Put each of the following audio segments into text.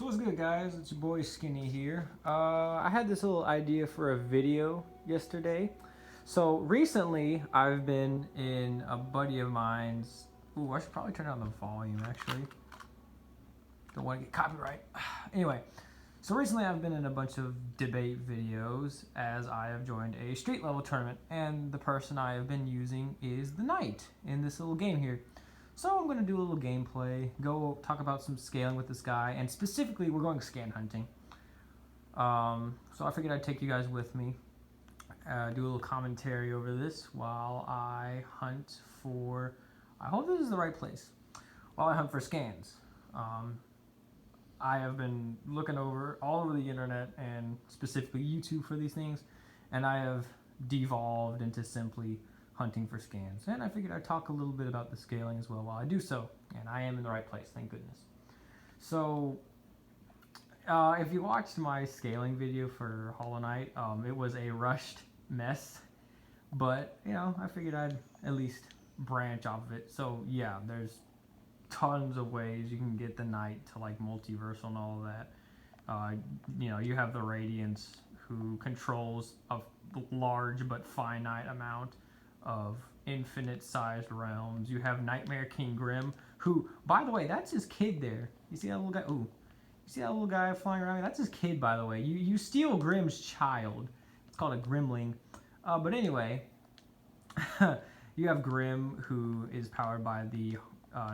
So what's good, guys? It's your boy Skinny here. I had this little idea for a video yesterday. So recently, I've been in a buddy of mine's. Ooh, I should probably turn down the volume actually. Don't want to get copyright. Anyway, so recently I've been in a bunch of debate videos as I have joined a street level tournament, and the person I have been using is the knight in this little game here. So I'm going to do a little gameplay, go talk about some scaling with this guy, and specifically we're going scan hunting. So I figured I'd take you guys with me, do a little commentary over this while I hunt for, I hope this is the right place, while I hunt for scans. I have been looking all over the internet and specifically YouTube for these things, and I have devolved into simply hunting for scans. And I figured I'd talk a little bit about the scaling as well while I do so, and I am in the right place, thank goodness. So, if you watched my scaling video for Hollow Knight, it was a rushed mess, but you know, I figured I'd at least branch off of it. So yeah, there's tons of ways you can get the knight to like multiversal and all of that. You have the Radiance who controls a large but finite amount of infinite sized realms. You have Nightmare King Grim, who, by the way, that's his kid there. You see that little guy? Ooh. You see that little guy flying around? That's his kid, by the way. You steal Grim's child. It's called a Grimling. But anyway, you have Grim, who is powered by the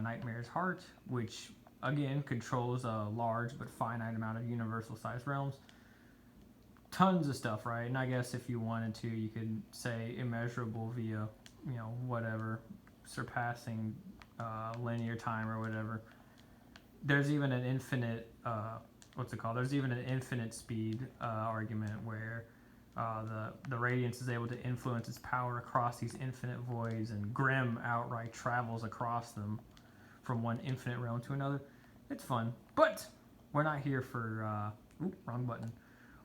Nightmare's Heart, which again controls a large but finite amount of universal sized realms. Tons of stuff, right? And I guess if you wanted to, you could say immeasurable via, whatever, surpassing linear time or whatever. There's even an infinite, There's even an infinite speed argument where the Radiance is able to influence its power across these infinite voids, and Grim outright travels across them from one infinite realm to another. It's fun, but we're not here for wrong button.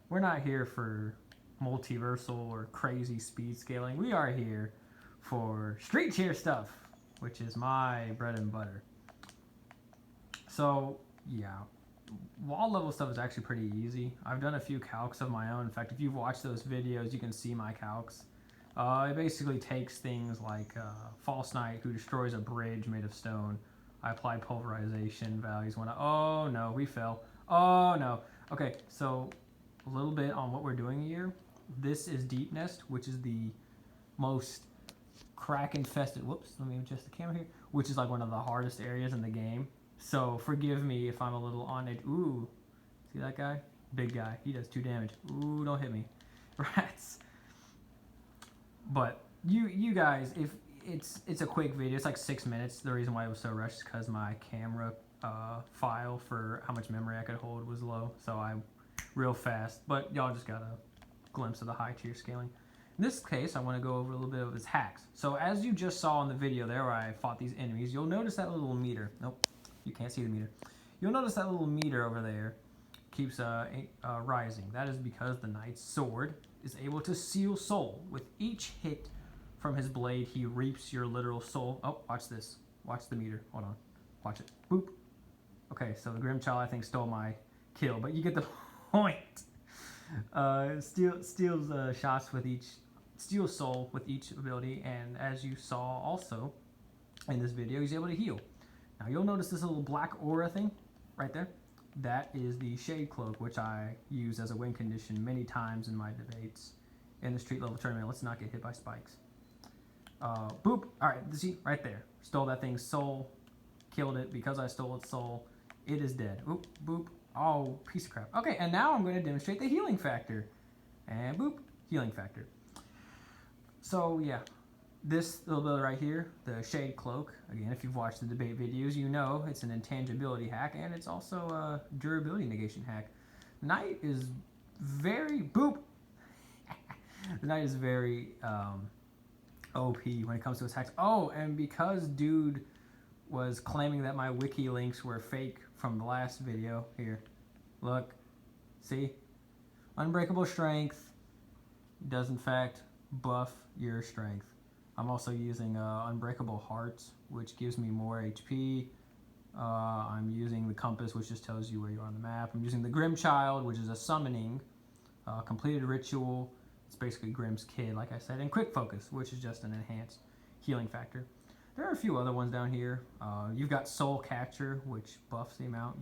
We're not here for multiversal or crazy speed scaling. We are here for street tier stuff, which is my bread and butter. So yeah, wall level stuff is actually pretty easy. I've done a few calcs of my own. In fact, if you've watched those videos, you can see my calcs. It basically takes things like False Knight, who destroys a bridge made of stone. I apply pulverization values when oh no, we fell. Oh no. Okay, so a little bit on what we're doing here. This is Deep Nest, which is the most crack infested. Whoops, let me adjust the camera here. Which is like one of the hardest areas in the game. So forgive me if I'm a little on it. Ooh, see that guy? Big guy. He does 2 damage. Ooh, don't hit me. Rats. But you guys, if it's a quick video, it's like 6 minutes. The reason why it was so rushed is because my camera file for how much memory I could hold was low. So I'm real fast. But y'all just got a glimpse of the high tier scaling. In this case, I want to go over a little bit of his hacks. So as you just saw in the video there where I fought these enemies, you'll notice that little meter. Nope. You can't see the meter. You'll notice that little meter over there keeps rising. That is because the knight's sword is able to seal soul. With each hit from his blade, he reaps your literal soul. Oh, watch this. Watch the meter. Hold on. Watch it. Boop. Okay, so the Grimchild, I think, stole my kill, but you get the point. Steals shots with each, steals soul with each ability, and as you saw also in this video, he's able to heal. Now you'll notice this little black aura thing right there. That is the Shade Cloak, which I use as a win condition many times in my debates in the street level tournament. Let's not get hit by spikes. Boop. Alright, see, right there. Stole that thing's soul. Killed it because I stole its soul. It is dead. Oop, boop. Oh, piece of crap. Okay, and now I'm going to demonstrate the healing factor. And boop, healing factor. So yeah. This little bit right here, the Shade Cloak, again, if you've watched the debate videos, you know it's an intangibility hack, and it's also a durability negation hack. Knight is very, boop! The Knight is very OP when it comes to his hacks. Oh, and because dude was claiming that my wiki links were fake from the last video, here, look, see? Unbreakable Strength does in fact buff your strength. I'm also using Unbreakable Hearts, which gives me more HP, I'm using the compass, which just tells you where you are on the map. I'm using the Grimchild, which is a summoning. Completed ritual. It's basically Grimm's kid, like I said. And quick focus, which is just an enhanced healing factor. There are a few other ones down here. You've got Soul Catcher, which buffs the amount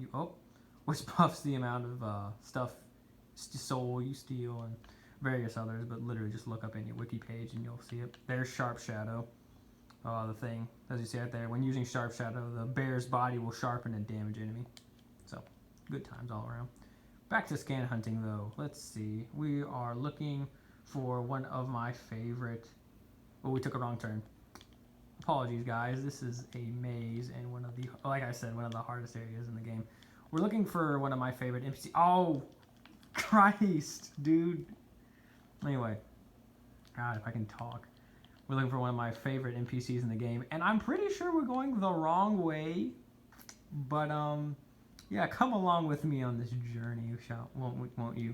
of stuff, soul you steal, and various others. But literally, just look up any wiki page and you'll see it. There's Sharp Shadow. The thing, as you see right there, when using Sharp Shadow, the bear's body will sharpen and damage enemy. So, good times all around. Back to scan hunting though. Let's see. We are looking for one of my favorite. Oh, we took a wrong turn. Apologies, guys. This is a maze and one of the, like I said, one of the hardest areas in the game. We're looking for one of my favorite NPC. Oh, Christ, dude. Anyway, God, if I can talk. We're looking for one of my favorite NPCs in the game, and I'm pretty sure we're going the wrong way. But yeah, come along with me on this journey, won't you?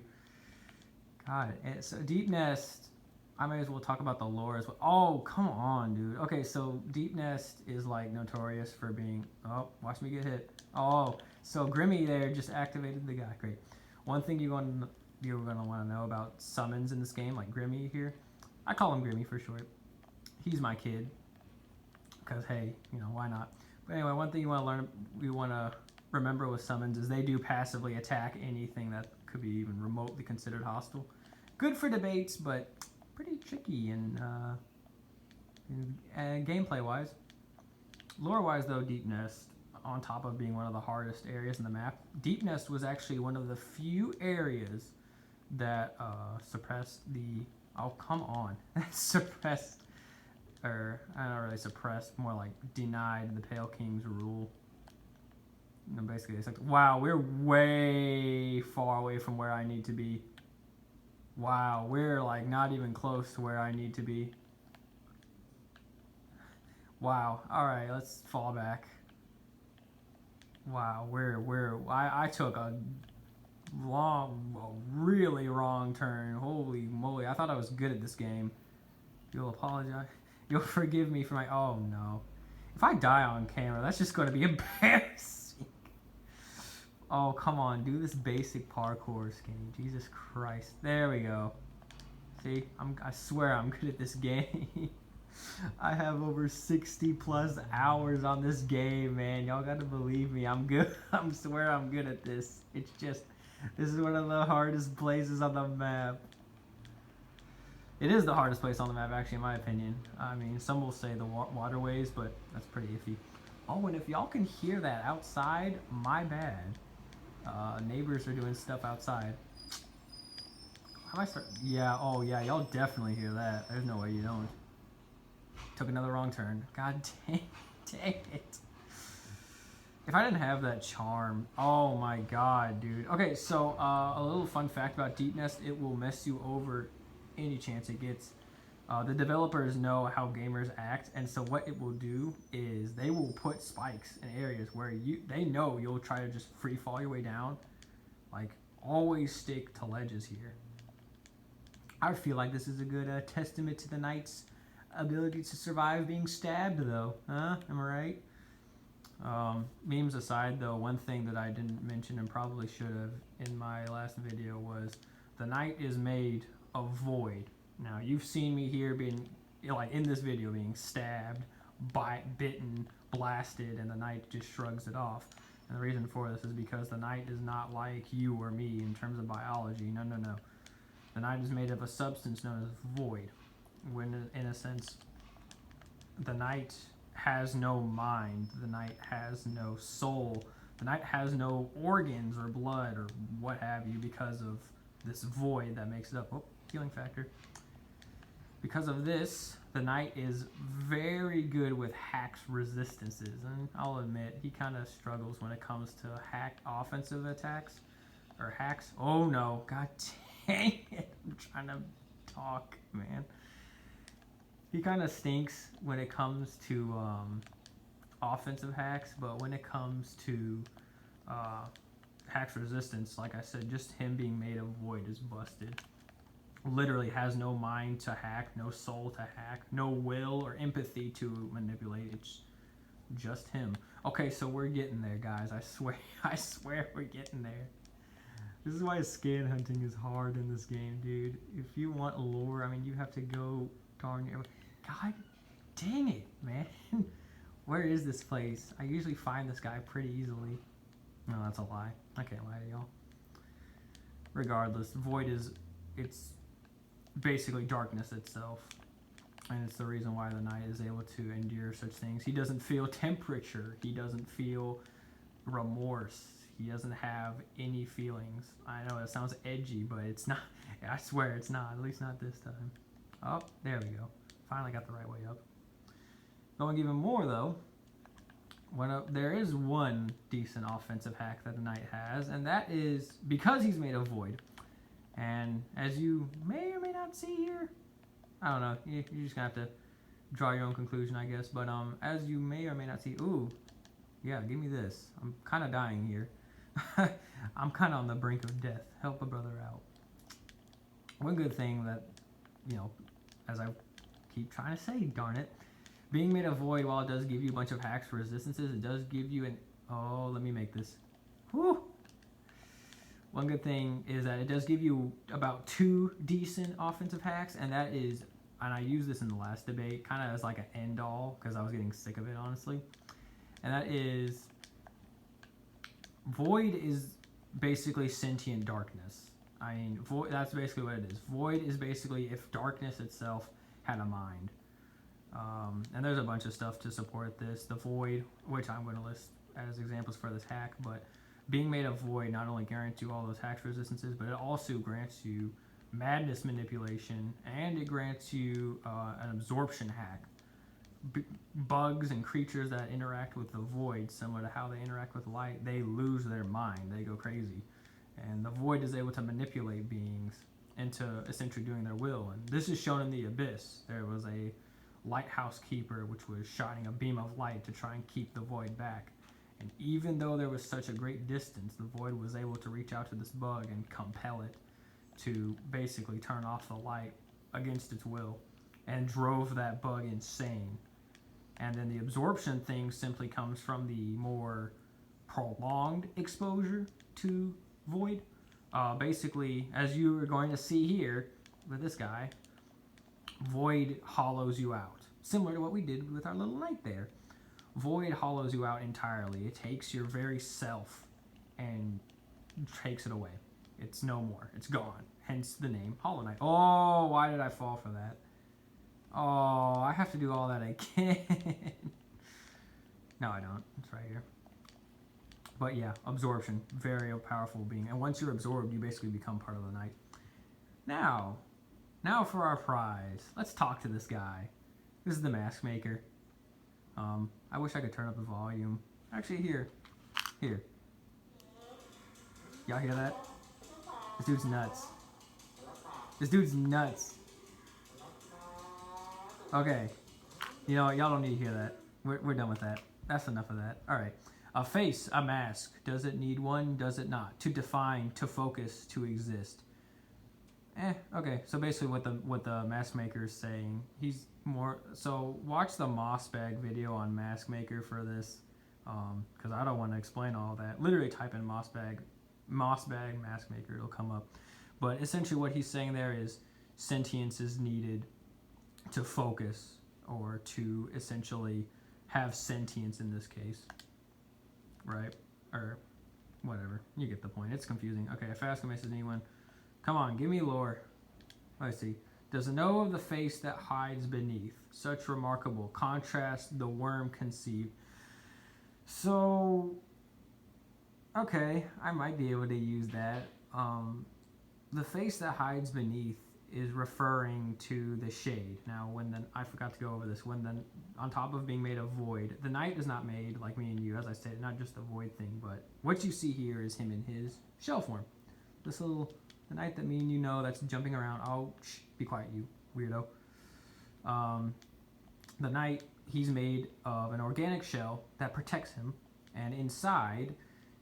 God, it's a Deep Nest. I may as well talk about the lore as well. Oh, come on, dude. Okay, so Deep Nest is like notorious for being. Oh, watch me get hit. Oh, so Grimmy there just activated the guy. Great. One thing you're gonna want to know about summons in this game, like Grimmy here. I call him Grimmy for short. He's my kid, because hey, you know, why not? But anyway, one thing you want to remember with summons is they do passively attack anything that could be even remotely considered hostile. Good for debates, but pretty tricky in gameplay wise. Lore wise though, Deep Nest, on top of being one of the hardest areas in the map, Deep Nest was actually one of the few areas that suppressed the, oh come on, suppressed, or I don't really suppressed, more like denied the Pale King's rule. You know, basically it's like, wow, we're way far away from where I need to be. Wow, we're like not even close to where I need to be. Wow, alright, let's fall back. Wow, I took a really wrong turn. Holy moly, I thought I was good at this game. You'll apologize. You'll forgive me for my, oh no. If I die on camera, that's just going to be embarrassing. Oh, come on, do this basic parkour, Skinny. Jesus Christ. There we go. See, I swear I'm good at this game. I have over 60 plus hours on this game, man. Y'all got to believe me. I'm good. I swear I'm good at this. It's just, this is one of the hardest places on the map. It is the hardest place on the map, actually, in my opinion. I mean, some will say the waterways, but that's pretty iffy. Oh, and if y'all can hear that outside, my bad. Neighbors are doing stuff outside. How do I start? Yeah, oh yeah, y'all definitely hear that. There's no way you don't. Took another wrong turn. God dang it. If I didn't have that charm, oh my god, dude. Okay, so a little fun fact about Deep Nest, it will mess you over any chance it gets. The developers know how gamers act, and so what it will do is they will put spikes in areas where they know you'll try to just free fall your way down. Like, always stick to ledges here. I feel like this is a good testament to the knight's ability to survive being stabbed, though. Huh? Am I right? Memes aside, though, one thing that I didn't mention and probably should have in my last video was the knight is made of void. Now, you've seen me here being, like in this video, being stabbed, bitten, blasted, and the knight just shrugs it off. And the reason for this is because the knight is not like you or me in terms of biology. No, no, no. The knight is made of a substance known as void. When, in a sense, the knight has no mind, the knight has no soul, the knight has no organs or blood or what have you because of this void that makes it up. Oh, healing factor. Because of this, the knight is very good with hacks resistances, and I'll admit he kind of struggles when it comes to hack offensive attacks or hacks. Oh no, god dang it! I'm trying to talk, man. He kind of stinks when it comes to offensive hacks, but when it comes to hacks resistance, like I said, just him being made of void is busted. Literally has no mind to hack, no soul to hack, no will or empathy to manipulate. It's just him. Okay, so we're getting there, guys. I swear, I swear we're getting there. This is why scan hunting is hard in this game, dude. If you want lore, I mean, you have to go darn near. God dang it, man. Where is this place? I usually find this guy pretty easily. No, that's a lie. I can't lie to y'all. Regardless, Void is, it's basically darkness itself. And it's the reason why the knight is able to endure such things. He doesn't feel temperature. He doesn't feel remorse. He doesn't have any feelings. I know it sounds edgy, but it's not. I swear it's not. At least not this time. Oh, there we go. Finally got the right way up. Going even more though. There is one decent offensive hack that the knight has, and that is because he's made of void. And as you may or may not see here, I don't know. You're just gonna have to draw your own conclusion, I guess. But as you may or may not see, ooh, yeah, give me this. I'm kind of dying here. I'm kind of on the brink of death. Help a brother out. One good thing that, you know, as I keep trying to say, darn it, being made of void, while it does give you a bunch of hacks for resistances, it does give you an, oh, let me make this. Whew. One good thing is that it does give you about 2 decent offensive hacks, and that is, and I used this in the last debate, kind of as like an end all, because I was getting sick of it, honestly. And that is, Void is basically sentient darkness. I mean, Void, that's basically what it is. Void is basically if darkness itself had a mind. And there's a bunch of stuff to support this. The Void, which I'm going to list as examples for this hack, but being made of Void not only guarantees you all those hacks resistances, but it also grants you madness manipulation, and it grants you an absorption hack. Bugs and creatures that interact with the Void, similar to how they interact with light, they lose their mind. They go crazy. And the Void is able to manipulate beings into essentially doing their will. And this is shown in the Abyss. There was a lighthouse keeper which was shining a beam of light to try and keep the Void back. And even though there was such a great distance, the Void was able to reach out to this bug and compel it to basically turn off the light against its will, and drove that bug insane. And then the absorption thing simply comes from the more prolonged exposure to Void. Basically, as you are going to see here with this guy, Void hollows you out. Similar to what we did with our little knight there. Void hollows you out entirely. It takes your very self and takes it away. It's no more. It's gone. Hence the name Hollow Knight. Oh, why did I fall for that? Oh, I have to do all that again. No, I don't. It's right here. But yeah, absorption. Very powerful being. And once you're absorbed, you basically become part of the knight. Now for our prize. Let's talk to this guy. This is the Mask Maker. I wish I could turn up the volume. Actually, here. Y'all hear that? This dude's nuts. This dude's nuts. Okay. You know, y'all don't need to hear that. We're done with that. That's enough of that. Alright. A face, a mask. Does it need one? Does it not? To define, to focus, to exist. Okay. So basically what the Mask Maker is saying, he's more, so watch the Mossbag video on Mask Maker for this, because I don't want to explain all that. Literally type in Mossbag Mask Maker, it'll come up. But essentially what he's saying there is sentience is needed to focus, or to essentially have sentience in this case, right? Or whatever, you get the point. It's confusing. Okay, if Ask Him, says anyone, come on, give me lore. Let's see. Does it know of the face that hides beneath? Such remarkable contrast the worm conceived. So, okay, I might be able to use that. The face that hides beneath is referring to the shade. Now, I forgot to go over this. On top of being made of void, the knight is not made like me and you, as I said, not just a void thing, but what you see here is him in his shell form. The knight that me and you know that's jumping around. Oh, shh, be quiet, you weirdo. The knight, he's made of an organic shell that protects him, and inside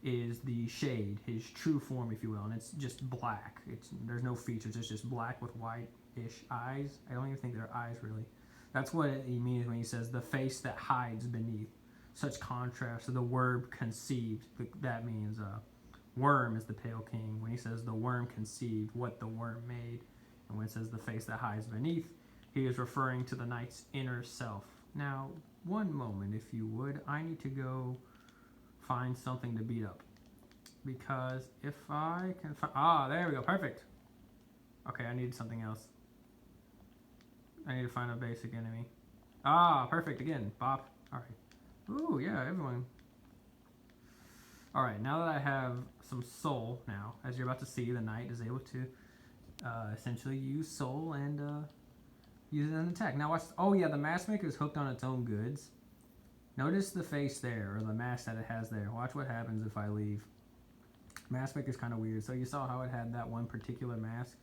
is the shade, his true form, if you will, and it's just black. There's no features. It's just black with white-ish eyes. I don't even think they're eyes, really. That's what he means when he says the face that hides beneath. such contrast to the word conceived. That means worm is the pale king. When he says the worm conceived, what the worm made. And when it says the face that hides beneath, he is referring to the knight's inner self. Now, one moment, if you would, I need to go find something to beat up. Because if I can find... there we go, perfect. Okay, I need something else. I need to find a basic enemy. Perfect again, bop. Alright. Ooh, yeah, everyone. Alright, now that I have some soul now, as you're about to see, the knight is able to essentially use soul and use it as an attack. Now watch, oh yeah, the mask maker is hooked on its own goods. Notice the face there, or the mask that it has there. Watch what happens if I leave. Mask maker is kind of weird. So you saw how it had that one particular mask?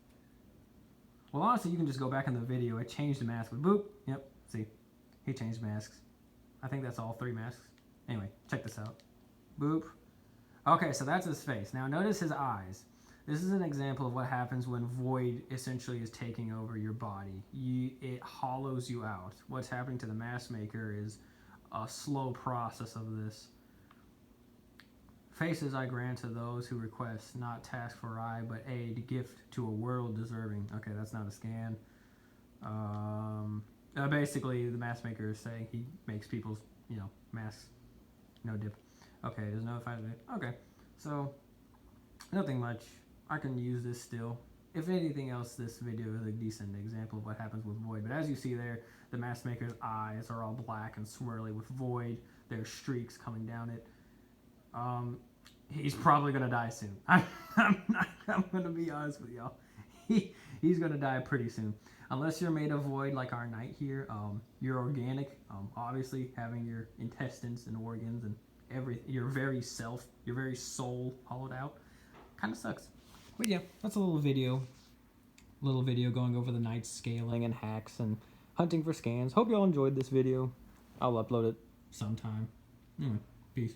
Well, honestly, you can just go back in the video. It changed the mask with boop. Yep, see, he changed masks. I think that's all 3 masks. Anyway, check this out. Boop. Okay, so that's his face. Now notice his eyes. This is an example of what happens when void essentially is taking over your body. It hollows you out. What's happening to the mask maker is a slow process of this. Faces I grant to those who request, not task for I, but aid, gift to a world deserving. Okay, that's not a scan. Basically, the mask maker is saying he makes people's, masks. No dip. Okay, there's no fight. Okay, so nothing much. I can use this still. If anything else, this video is a decent example of what happens with void. But as you see there, the mask maker's eyes are all black and swirly with void. There's streaks coming down it. He's probably gonna die soon. I'm gonna be honest with y'all. He's gonna die pretty soon. Unless you're made of void like our knight here. You're organic. Obviously having your intestines and organs and your very self, your very soul hollowed out, kind of sucks. But yeah, that's a little video going over the knight's scaling and hacks and hunting for scans. Hope y'all enjoyed this video. I'll upload it sometime. Anyway, peace.